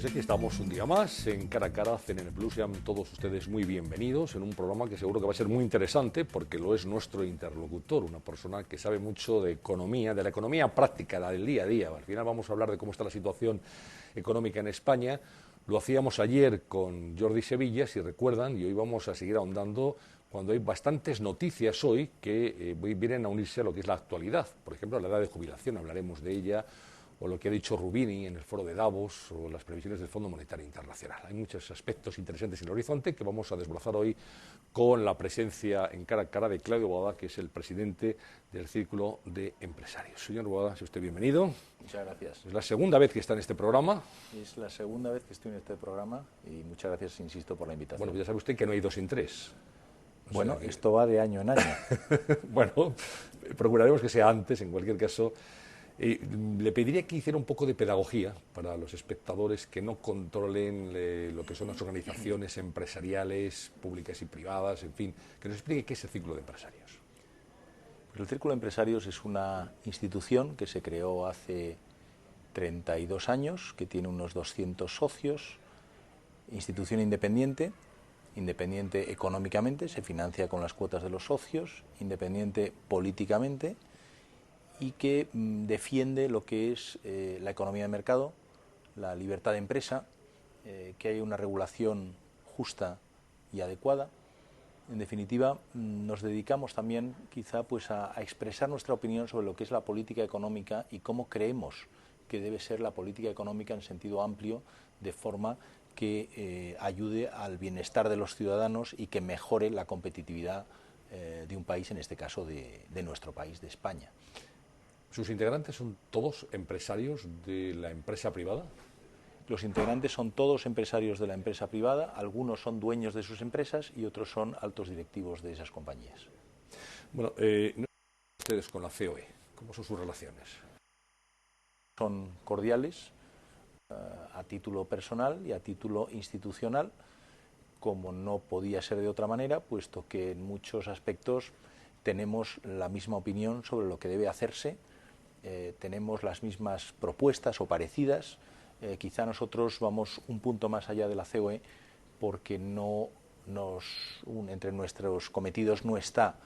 Pues aquí estamos un día más en Cara a Cara, CNN Plus. Sean todos ustedes muy bienvenidos en un programa que seguro que va a ser muy interesante porque lo es nuestro interlocutor, una persona que sabe mucho de economía, de la economía práctica, la del día a día. Al final vamos a hablar de cómo está la situación económica en España. Lo hacíamos ayer con Jordi Sevilla, si recuerdan, y hoy vamos a seguir ahondando cuando hay bastantes noticias hoy que vienen a unirse a lo que es la actualidad. Por ejemplo, la edad de jubilación, hablaremos de ella, o lo que ha dicho Rubini en el foro de Davos, o las previsiones del Fondo Monetario Internacional. Hay muchos aspectos interesantes en el horizonte que vamos a desbrozar hoy con la presencia en Cara a Cara de Claudio Boada, que es el presidente del Círculo de Empresarios. Señor Boada, sea usted bienvenido. Muchas gracias. Es la segunda vez que está en este programa. Es la segunda vez que estoy en este programa y muchas gracias, insisto, por la invitación. Bueno, pues ya sabe usted que no hay dos sin tres. Bueno, esto va de año en año. Bueno, procuraremos que sea antes, en cualquier caso. Le pediría que hiciera un poco de pedagogía para los espectadores que no controlen lo que son las organizaciones empresariales, públicas y privadas, en fin, que nos explique qué es el Círculo de Empresarios. Pues el Círculo de Empresarios es una institución que se creó hace 32 años, que tiene unos 200 socios, institución independiente económicamente, se financia con las cuotas de los socios, independiente políticamente, y que defiende lo que es la economía de mercado, la libertad de empresa, que haya una regulación justa y adecuada. En definitiva, nos dedicamos también quizá pues a expresar nuestra opinión sobre lo que es la política económica y cómo creemos que debe ser la política económica en sentido amplio, de forma que ayude al bienestar de los ciudadanos y que mejore la competitividad de un país, en este caso de nuestro país, de España. ¿Sus integrantes son todos empresarios de la empresa privada? Los integrantes son todos empresarios de la empresa privada, algunos son dueños de sus empresas y otros son altos directivos de esas compañías. Bueno, ¿no ustedes con la COE? ¿Cómo son sus relaciones? Son cordiales a título personal y a título institucional, como no podía ser de otra manera, puesto que en muchos aspectos tenemos la misma opinión sobre lo que debe hacerse. Tenemos las mismas propuestas o parecidas. Quizá nosotros vamos un punto más allá de la COE porque entre nuestros cometidos no está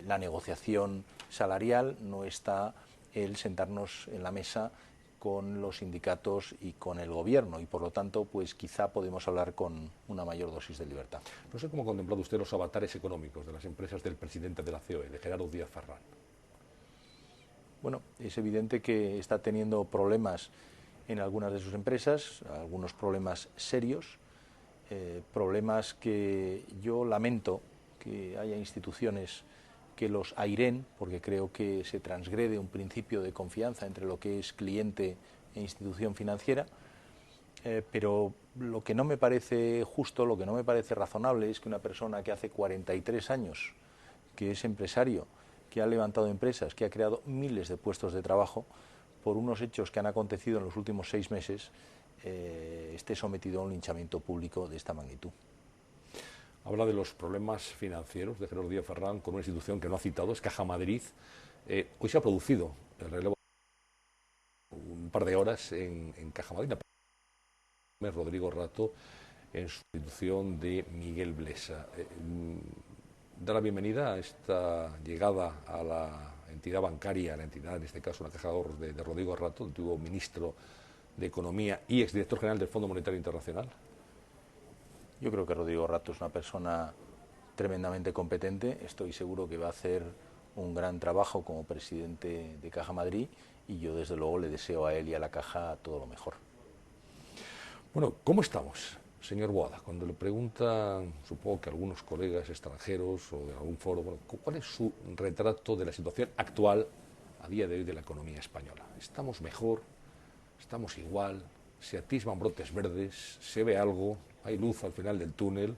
la negociación salarial, no está el sentarnos en la mesa con los sindicatos y con el gobierno, y por lo tanto pues quizá podemos hablar con una mayor dosis de libertad. No sé cómo ha contemplado usted los avatares económicos de las empresas del presidente de la COE, de Gerardo Díaz Ferrán. Bueno, es evidente que está teniendo problemas en algunas de sus empresas, algunos problemas serios, problemas que yo lamento que haya instituciones que los airen, porque creo que se transgrede un principio de confianza entre lo que es cliente e institución financiera, pero lo que no me parece justo, lo que no me parece razonable es que una persona que hace 43 años, que es empresario, que ha levantado empresas, que ha creado miles de puestos de trabajo, por unos hechos que han acontecido en los últimos 6 meses, esté sometido a un linchamiento público de esta magnitud. Habla de los problemas financieros de Gerardo Díaz Ferrán con una institución que no ha citado, es Caja Madrid. Hoy se ha producido el relevo un par de horas en Caja Madrid. Rodrigo Rato en sustitución de Miguel Blesa. Da la bienvenida a esta llegada a la entidad bancaria, a la entidad, en este caso, la Caja de Ahorros de Rodrigo Rato, el antiguo ministro de Economía y exdirector general del Fondo Monetario Internacional. Yo creo que Rodrigo Rato es una persona tremendamente competente. Estoy seguro que va a hacer un gran trabajo como presidente de Caja Madrid y yo desde luego le deseo a él y a la Caja todo lo mejor. Bueno, ¿cómo estamos, señor Boada? Cuando le preguntan, supongo que algunos colegas extranjeros o de algún foro, bueno, ¿cuál es su retrato de la situación actual a día de hoy de la economía española? ¿Estamos mejor? ¿Estamos igual? ¿Se atisban brotes verdes? ¿Se ve algo? ¿Hay luz al final del túnel?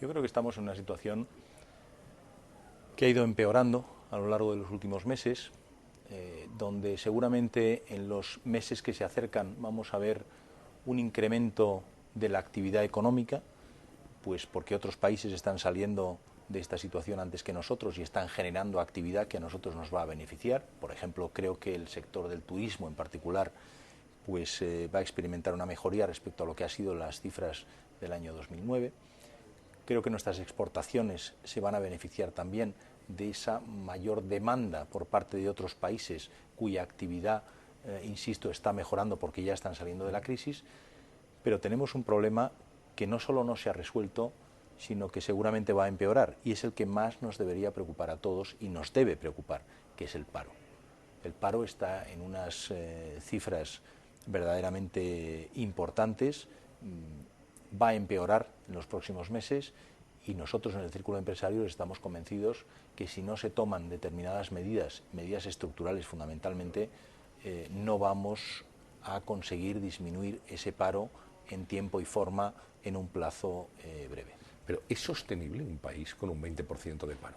Yo creo que estamos en una situación que ha ido empeorando a lo largo de los últimos meses, donde seguramente en los meses que se acercan vamos a ver un incremento de la actividad económica, pues porque otros países están saliendo de esta situación antes que nosotros y están generando actividad que a nosotros nos va a beneficiar. Por ejemplo, creo que el sector del turismo en particular pues va a experimentar una mejoría respecto a lo que ha sido las cifras del año 2009. Creo que nuestras exportaciones se van a beneficiar también de esa mayor demanda por parte de otros países cuya actividad, insisto, está mejorando porque ya están saliendo de la crisis, pero tenemos un problema que no solo no se ha resuelto, sino que seguramente va a empeorar, y es el que más nos debería preocupar a todos y nos debe preocupar, que es el paro. El paro está en unas cifras verdaderamente importantes, va a empeorar en los próximos meses, y nosotros en el Círculo de Empresarios estamos convencidos que si no se toman determinadas medidas estructurales fundamentalmente, no vamos a conseguir disminuir ese paro en tiempo y forma en un plazo breve. Pero ¿es sostenible un país con un 20% de paro?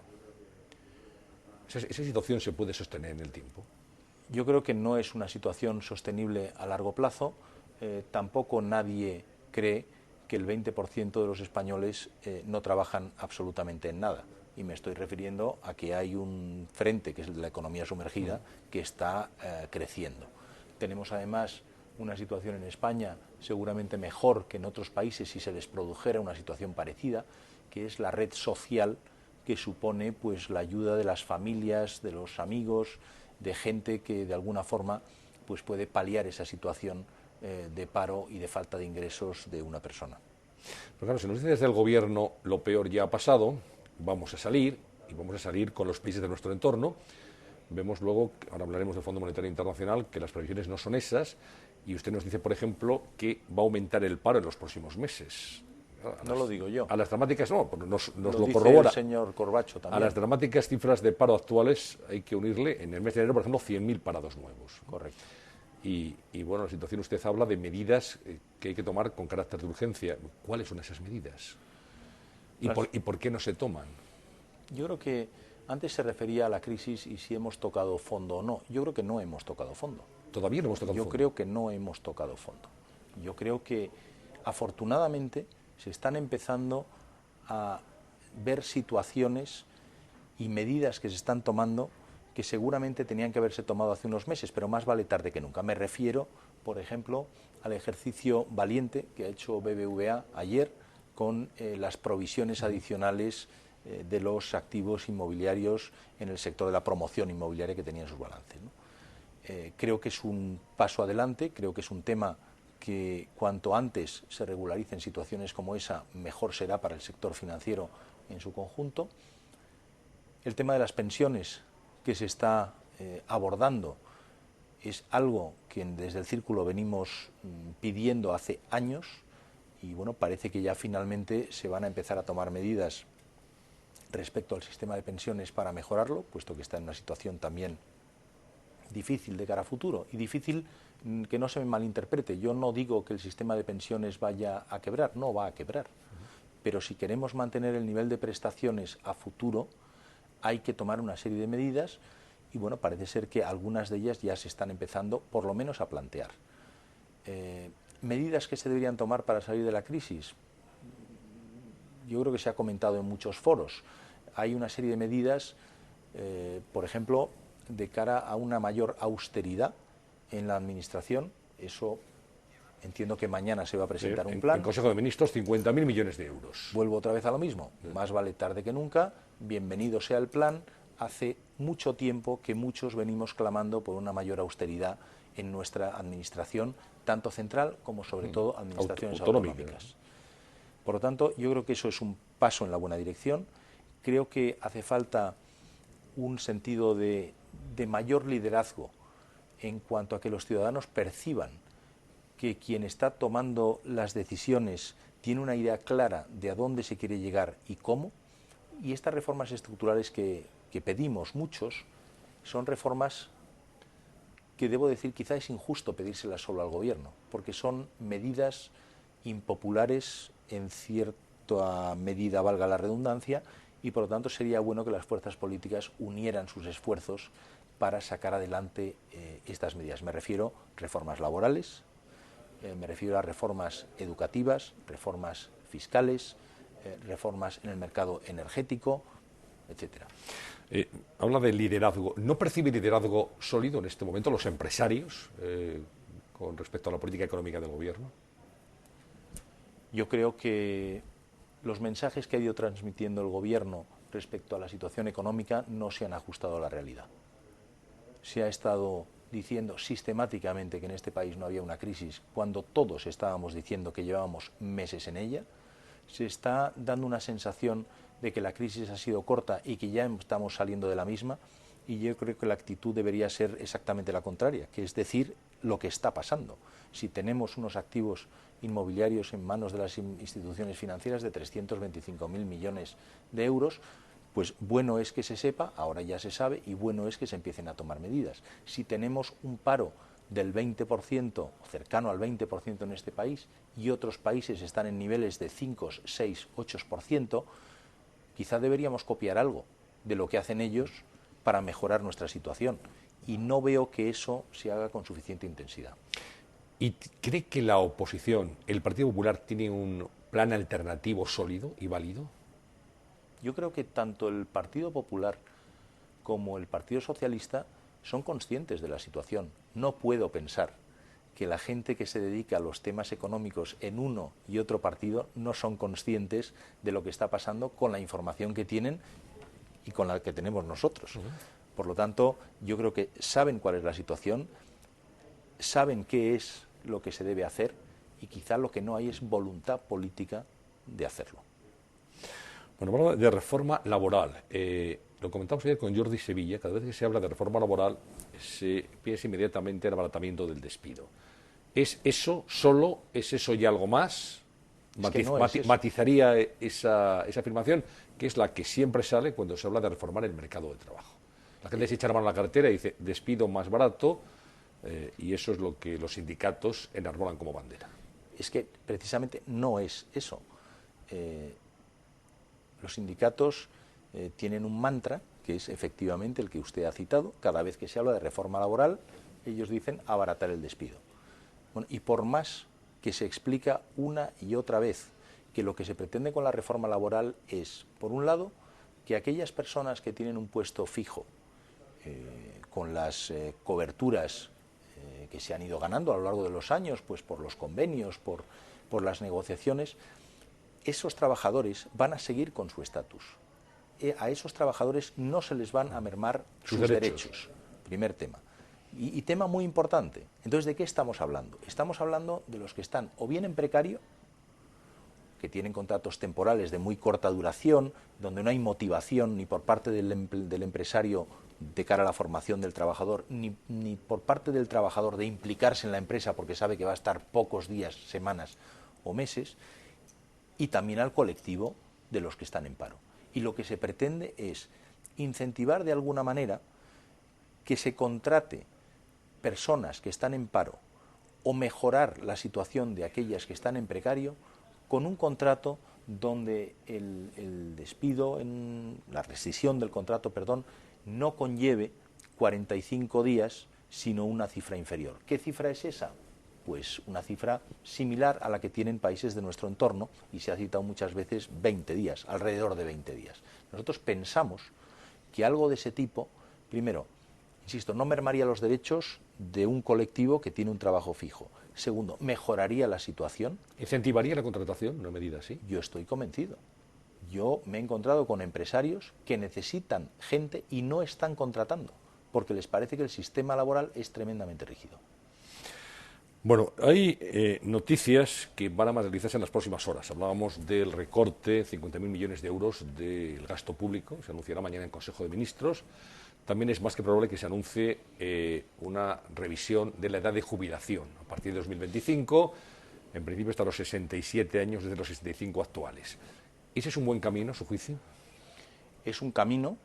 ¿Esa situación se puede sostener en el tiempo? Yo creo que no es una situación sostenible a largo plazo. Tampoco nadie cree que el 20% de los españoles no trabajan absolutamente en nada. Y me estoy refiriendo a que hay un frente, que es el de la economía sumergida, que está creciendo. Tenemos además una situación en España seguramente mejor que en otros países si se les produjera una situación parecida, que es la red social que supone pues la ayuda de las familias, de los amigos, de gente que de alguna forma pues puede paliar esa situación de paro y de falta de ingresos de una persona. Pero claro, si nos dice desde el gobierno lo peor ya ha pasado, vamos a salir, y vamos a salir con los países de nuestro entorno. Vemos luego, ahora hablaremos del Fondo Monetario Internacional, que las previsiones no son esas, y usted nos dice, por ejemplo, que va a aumentar el paro en los próximos meses. No lo digo yo. A las dramáticas, no, nos lo dice corrobora. El señor Corbacho también. A las dramáticas cifras de paro actuales hay que unirle, en el mes de enero, por ejemplo, 100.000 parados nuevos. Correcto. Y bueno, la situación, usted habla de medidas que hay que tomar con carácter de urgencia. ¿Cuáles son esas medidas? ¿Y por qué no se toman? Yo creo que antes se refería a la crisis y si hemos tocado fondo o no. Yo creo que no hemos tocado fondo. ¿Todavía no hemos tocado fondo? Yo creo que no hemos tocado fondo. Yo creo que, afortunadamente, se están empezando a ver situaciones y medidas que se están tomando que seguramente tenían que haberse tomado hace unos meses, pero más vale tarde que nunca. Me refiero, por ejemplo, al ejercicio valiente que ha hecho BBVA ayer con las provisiones adicionales de los activos inmobiliarios en el sector de la promoción inmobiliaria que tenía en sus balances, ¿no? Creo que es un paso adelante, creo que es un tema que cuanto antes se regularicen situaciones como esa, mejor será para el sector financiero en su conjunto. El tema de las pensiones que se está abordando es algo que desde el Círculo venimos pidiendo hace años y bueno, parece que ya finalmente se van a empezar a tomar medidas respecto al sistema de pensiones para mejorarlo, puesto que está en una situación también difícil de cara a futuro y difícil que no se me malinterprete. Yo no digo que el sistema de pensiones vaya a quebrar, no va a quebrar, pero si queremos mantener el nivel de prestaciones a futuro hay que tomar una serie de medidas y bueno, parece ser que algunas de ellas ya se están empezando por lo menos a plantear. ¿Medidas que se deberían tomar para salir de la crisis? Yo creo que se ha comentado en muchos foros. Hay una serie de medidas, por ejemplo, de cara a una mayor austeridad en la administración. Eso entiendo que mañana se va a presentar un plan. En Consejo de Ministros, 50.000 millones de euros. Vuelvo otra vez a lo mismo. Más vale tarde que nunca. Bienvenido sea el plan. Hace mucho tiempo que muchos venimos clamando por una mayor austeridad en nuestra administración, tanto central como sobre todo administraciones autonómicas. Por lo tanto, yo creo que eso es un paso en la buena dirección. Creo que hace falta un sentido de mayor liderazgo en cuanto a que los ciudadanos perciban que quien está tomando las decisiones tiene una idea clara de a dónde se quiere llegar y cómo. Y estas reformas estructurales que pedimos muchos son reformas que, debo decir, quizá es injusto pedírselas solo al gobierno, porque son medidas impopulares en cierta medida, valga la redundancia, y por lo tanto sería bueno que las fuerzas políticas unieran sus esfuerzos para sacar adelante estas medidas. Me refiero a reformas laborales, me refiero a reformas educativas, reformas fiscales, reformas en el mercado energético, etcétera. Habla de liderazgo. ¿No percibe liderazgo sólido en este momento los empresarios con respecto a la política económica del Gobierno? Yo creo que los mensajes que ha ido transmitiendo el Gobierno respecto a la situación económica no se han ajustado a la realidad. Se ha estado diciendo sistemáticamente que en este país no había una crisis cuando todos estábamos diciendo que llevábamos meses en ella. Se está dando una sensación de que la crisis ha sido corta y que ya estamos saliendo de la misma, y yo creo que la actitud debería ser exactamente la contraria, que es decir lo que está pasando. Si tenemos unos activos inmobiliarios en manos de las instituciones financieras de 325.000 millones de euros, pues bueno es que se sepa, ahora ya se sabe, y bueno es que se empiecen a tomar medidas. Si tenemos un paro del 20%, cercano al 20% en este país, y otros países están en niveles de 5, 6, 8%, quizá deberíamos copiar algo de lo que hacen ellos para mejorar nuestra situación. Y no veo que eso se haga con suficiente intensidad. ¿Y cree que la oposición, el Partido Popular, tiene un plan alternativo sólido y válido? Yo creo que tanto el Partido Popular como el Partido Socialista son conscientes de la situación. No puedo pensar que la gente que se dedica a los temas económicos en uno y otro partido no son conscientes de lo que está pasando con la información que tienen y con la que tenemos nosotros. Por lo tanto, yo creo que saben cuál es la situación, saben qué es lo que se debe hacer, y quizá lo que no hay es voluntad política de hacerlo. Bueno, hablamos de reforma laboral. Lo comentamos ayer con Jordi Sevilla. Cada vez que se habla de reforma laboral se piensa inmediatamente en el abaratamiento del despido. ¿Es eso solo? ¿Es eso y algo más? Matizaría esa afirmación, que es la que siempre sale cuando se habla de reformar el mercado de trabajo. La gente se echa la mano a la cartera y dice despido más barato, y eso es lo que los sindicatos enarbolan como bandera. Es que precisamente no es eso. Los sindicatos tienen un mantra, que es efectivamente el que usted ha citado. Cada vez que se habla de reforma laboral, ellos dicen abaratar el despido. Bueno, y por más que se explica una y otra vez que lo que se pretende con la reforma laboral es, por un lado, que aquellas personas que tienen un puesto fijo, con las coberturas que se han ido ganando a lo largo de los años, pues por los convenios, por las negociaciones, esos trabajadores van a seguir con su estatus. A esos trabajadores no se les van a mermar sus derechos. Primer tema. Y tema muy importante. Entonces, ¿de qué estamos hablando? Estamos hablando de los que están o bien en precario, que tienen contratos temporales de muy corta duración, donde no hay motivación ni por parte del empresario de cara a la formación del trabajador, ni por parte del trabajador de implicarse en la empresa porque sabe que va a estar pocos días, semanas o meses, y también al colectivo de los que están en paro. Y lo que se pretende es incentivar de alguna manera que se contrate personas que están en paro o mejorar la situación de aquellas que están en precario con un contrato donde el despido, la rescisión del contrato, no conlleve 45 días, sino una cifra inferior. ¿Qué cifra es esa? Pues una cifra similar a la que tienen países de nuestro entorno, y se ha citado muchas veces 20 días, alrededor de 20 días. Nosotros pensamos que algo de ese tipo, primero, insisto, no mermaría los derechos de un colectivo que tiene un trabajo fijo. Segundo, mejoraría la situación. ¿Incentivaría la contratación, una medida así? Yo estoy convencido. Yo me he encontrado con empresarios que necesitan gente y no están contratando, porque les parece que el sistema laboral es tremendamente rígido. Bueno, hay noticias que van a materializarse en las próximas horas. Hablábamos del recorte, 50.000 millones de euros del gasto público, se anunciará mañana en Consejo de Ministros. También es más que probable que se anuncie una revisión de la edad de jubilación a partir de 2025, en principio hasta los 67 años desde los 65 actuales. ¿Ese es un buen camino, a su juicio? Es un camino,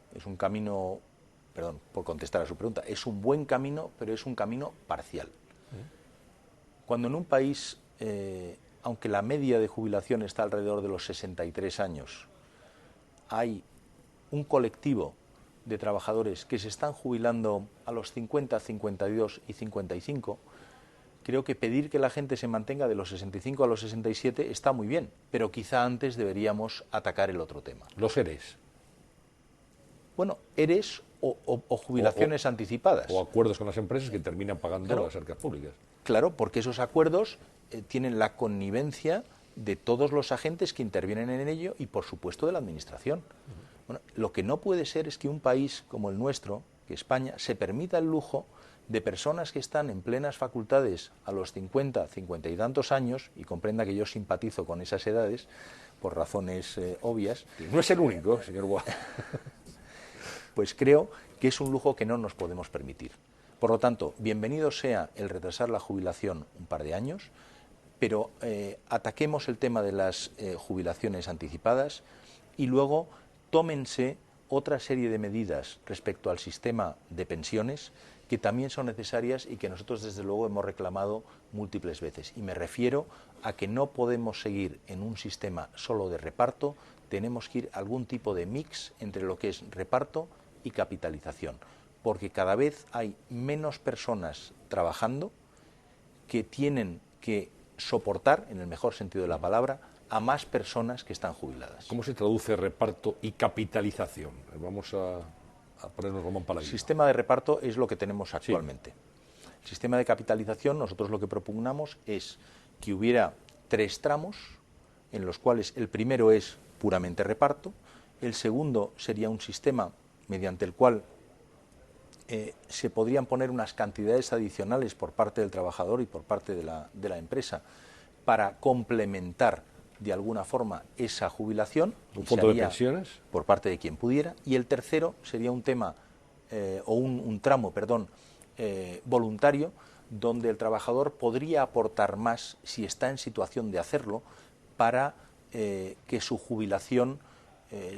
perdón, por contestar a su pregunta, es un buen camino, pero es un camino parcial. Cuando en un país, aunque la media de jubilación está alrededor de los 63 años, hay un colectivo de trabajadores que se están jubilando a los 50, 52 y 55, creo que pedir que la gente se mantenga de los 65 a los 67 está muy bien, pero quizá antes deberíamos atacar el otro tema. Los ERES. Bueno, ERES o jubilaciones anticipadas. O acuerdos con las empresas que terminan pagando Claro. las arcas públicas. Claro, porque esos acuerdos tienen la connivencia de todos los agentes que intervienen en ello y, por supuesto, de la Administración. Bueno, lo que no puede ser es que un país como el nuestro, que España, se permita el lujo de personas que están en plenas facultades a los 50, 50 y tantos años, y comprenda que yo simpatizo con esas edades por razones obvias. No es el único, señor Boa. Pues creo que es un lujo que no nos podemos permitir. Por lo tanto, bienvenido sea el retrasar la jubilación un par de años, pero ataquemos el tema de las jubilaciones anticipadas y luego tómense otra serie de medidas respecto al sistema de pensiones que también son necesarias y que nosotros desde luego hemos reclamado múltiples veces. Y me refiero a que no podemos seguir en un sistema solo de reparto, tenemos que ir a algún tipo de mix entre lo que es reparto y capitalización, porque cada vez hay menos personas trabajando que tienen que soportar, en el mejor sentido de la palabra, a más personas que están jubiladas. ¿Cómo se traduce reparto y capitalización? Vamos a ponernos Román Paladino. El sistema de reparto es lo que tenemos actualmente. Sí. El sistema de capitalización, nosotros lo que propugnamos es que hubiera 3 tramos, en los cuales el primero es puramente reparto, el segundo sería un sistema mediante el cual se podrían poner unas cantidades adicionales por parte del trabajador y por parte de la empresa para complementar de alguna forma esa jubilación. ¿Un fondo de pensiones? Por parte de quien pudiera. Y el tercero sería un tema, un tramo, voluntario, donde el trabajador podría aportar más si está en situación de hacerlo para que su jubilación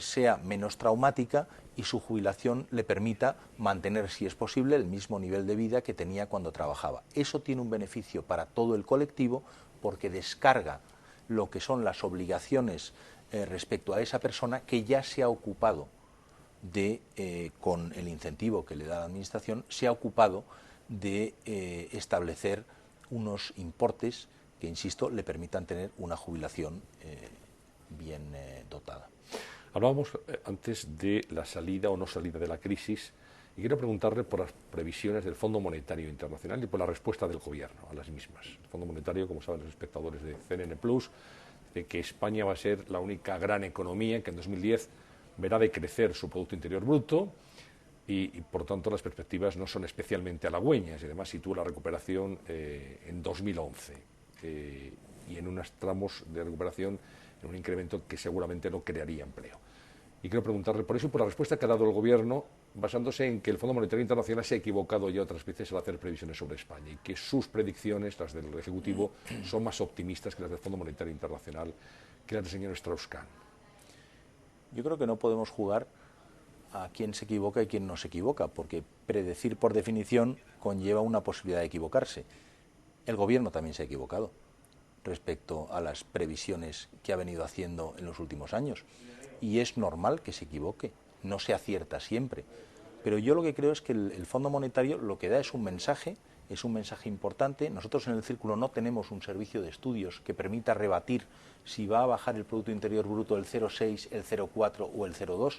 sea menos traumática y su jubilación le permita mantener, si es posible, el mismo nivel de vida que tenía cuando trabajaba. Eso tiene un beneficio para todo el colectivo porque descarga lo que son las obligaciones respecto a esa persona que ya se ha ocupado con el incentivo que le da la Administración, se ha ocupado de establecer unos importes que, insisto, le permitan tener una jubilación bien dotada. Hablábamos antes de la salida o no salida de la crisis y quiero preguntarle por las previsiones del Fondo Monetario Internacional y por la respuesta del Gobierno a las mismas. El Fondo Monetario, como saben los espectadores de CNN Plus, de que España va a ser la única gran economía que en 2010 verá decrecer su Producto Interior Bruto y por tanto las perspectivas no son especialmente halagüeñas y además sitúa la recuperación en 2011 y en unos tramos de recuperación en un incremento que seguramente no crearía empleo. Y quiero preguntarle por eso y por la respuesta que ha dado el Gobierno, basándose en que el Fondo Monetario Internacional se ha equivocado ya otras veces al hacer previsiones sobre España y que sus predicciones, las del Ejecutivo, son más optimistas que las del Fondo Monetario Internacional, que las del señor Strauss-Kahn. Yo creo que no podemos jugar a quién se equivoca y quién no se equivoca, porque predecir por definición conlleva una posibilidad de equivocarse. El Gobierno también se ha equivocado respecto a las previsiones que ha venido haciendo en los últimos años. Y es normal que se equivoque, no se acierta siempre. Pero yo lo que creo es que el Fondo Monetario lo que da es un mensaje importante. Nosotros en el Círculo no tenemos un servicio de estudios que permita rebatir si va a bajar el Producto Interior Bruto el 0,6, el 0,4 o el 0,2,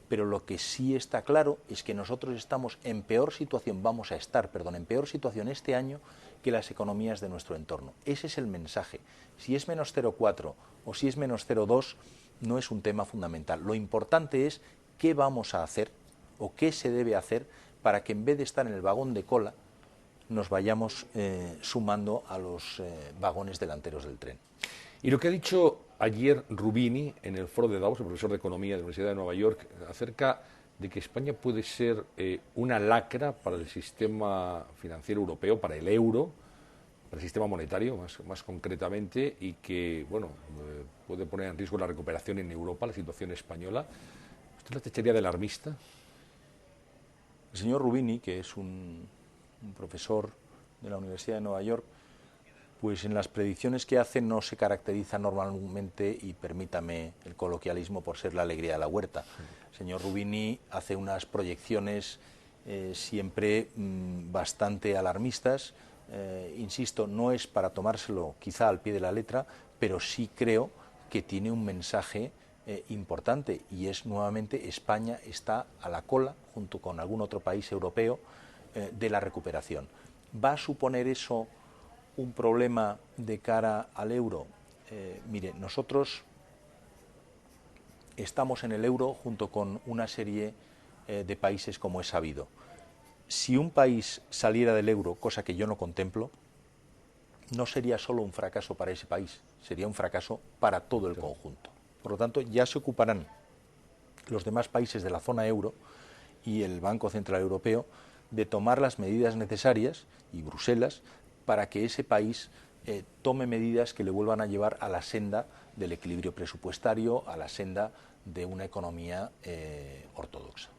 pero lo que sí está claro es que nosotros estamos en peor situación, en peor situación este año que las economías de nuestro entorno. Ese es el mensaje. Si es menos 0,4 o si es menos 0,2 no es un tema fundamental. Lo importante es qué vamos a hacer o qué se debe hacer para que en vez de estar en el vagón de cola nos vayamos sumando a los vagones delanteros del tren. Y lo que ha dicho ayer Rubini en el foro de Davos, el profesor de Economía de la Universidad de Nueva York, acerca de que España puede ser una lacra para el sistema financiero europeo, para el euro, para el sistema monetario más concretamente, y que puede poner en riesgo la recuperación en Europa, la situación española. ¿Usted la tacharía de alarmista? El señor Rubini, que es un profesor de la Universidad de Nueva York, pues en las predicciones que hace no se caracteriza normalmente, y permítame el coloquialismo, por ser la alegría de la huerta. El señor Rubini hace unas proyecciones siempre bastante alarmistas. Insisto, no es para tomárselo quizá al pie de la letra, pero sí creo que tiene un mensaje importante, y es nuevamente España está a la cola, junto con algún otro país europeo, de la recuperación. ¿Va a suponer eso un problema de cara al euro? Mire, nosotros estamos en el euro junto con una serie de países, como es sabido. Si un país saliera del euro, cosa que yo no contemplo, no sería solo un fracaso para ese país, sería un fracaso para todo el conjunto. Por lo tanto, ya se ocuparán los demás países de la zona euro y el Banco Central Europeo de tomar las medidas necesarias, y Bruselas, para que ese país tome medidas que le vuelvan a llevar a la senda del equilibrio presupuestario, a la senda de una economía ortodoxa.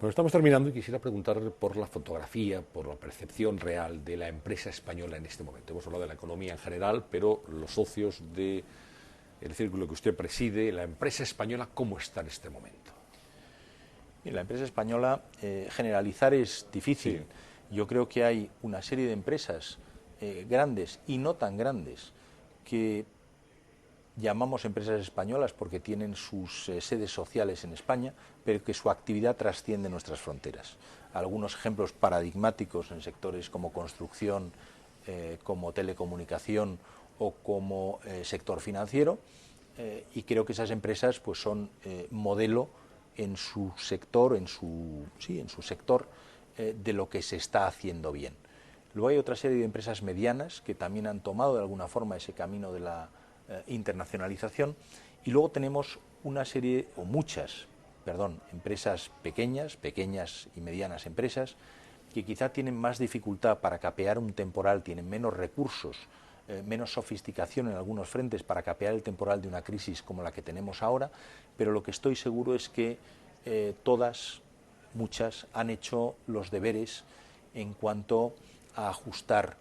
Bueno, estamos terminando y quisiera preguntar por la fotografía, por la percepción real de la empresa española en este momento. Hemos hablado de la economía en general, pero los socios del círculo que usted preside, la empresa española, ¿cómo está en este momento? En la empresa española, generalizar es difícil. Sí. Yo creo que hay una serie de empresas grandes y no tan grandes que llamamos empresas españolas porque tienen sus sedes sociales en España, pero que su actividad trasciende nuestras fronteras. Algunos ejemplos paradigmáticos en sectores como construcción, como telecomunicación o como sector financiero, y creo que esas empresas pues son modelo en su sector, en su sector de lo que se está haciendo bien. Luego hay otra serie de empresas medianas que también han tomado de alguna forma ese camino de la internacionalización, y luego tenemos una serie, o muchas, empresas pequeñas y medianas empresas, que quizá tienen más dificultad para capear un temporal, tienen menos recursos, menos sofisticación en algunos frentes para capear el temporal de una crisis como la que tenemos ahora, pero lo que estoy seguro es que muchas, han hecho los deberes en cuanto a ajustar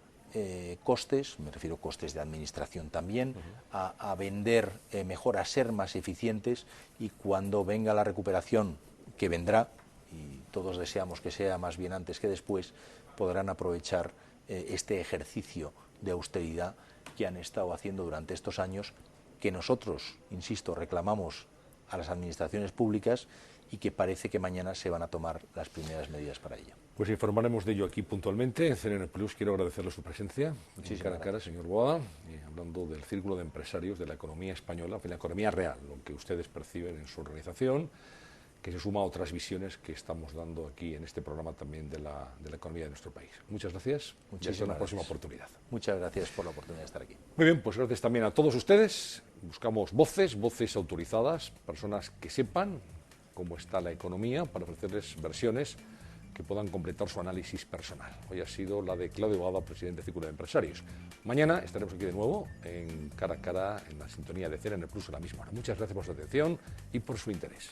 costes, me refiero a costes de administración también, a vender mejor, a ser más eficientes, y cuando venga la recuperación, que vendrá, y todos deseamos que sea más bien antes que después, podrán aprovechar este ejercicio de austeridad que han estado haciendo durante estos años, que nosotros, insisto, reclamamos a las administraciones públicas y que parece que mañana se van a tomar las primeras medidas para ello. Pues informaremos de ello aquí puntualmente. En CNN Plus quiero agradecerle su presencia. Muchísimas cara a cara, señor Boada, hablando del círculo de empresarios de la economía española, de la economía real, lo que ustedes perciben en su organización, que se suma a otras visiones que estamos dando aquí en este programa también de la economía de nuestro país. Muchas gracias. Y hasta una próxima oportunidad. Muchas gracias por la oportunidad de estar aquí. Muy bien, pues gracias también a todos ustedes. Buscamos voces autorizadas, personas que sepan cómo está la economía, para ofrecerles versiones que puedan completar su análisis personal. Hoy ha sido la de Claudio Boada, presidente del Círculo de Empresarios. Mañana estaremos aquí de nuevo, en cara a cara, en la sintonía de CNN Plus a la misma hora. Muchas gracias por su atención y por su interés.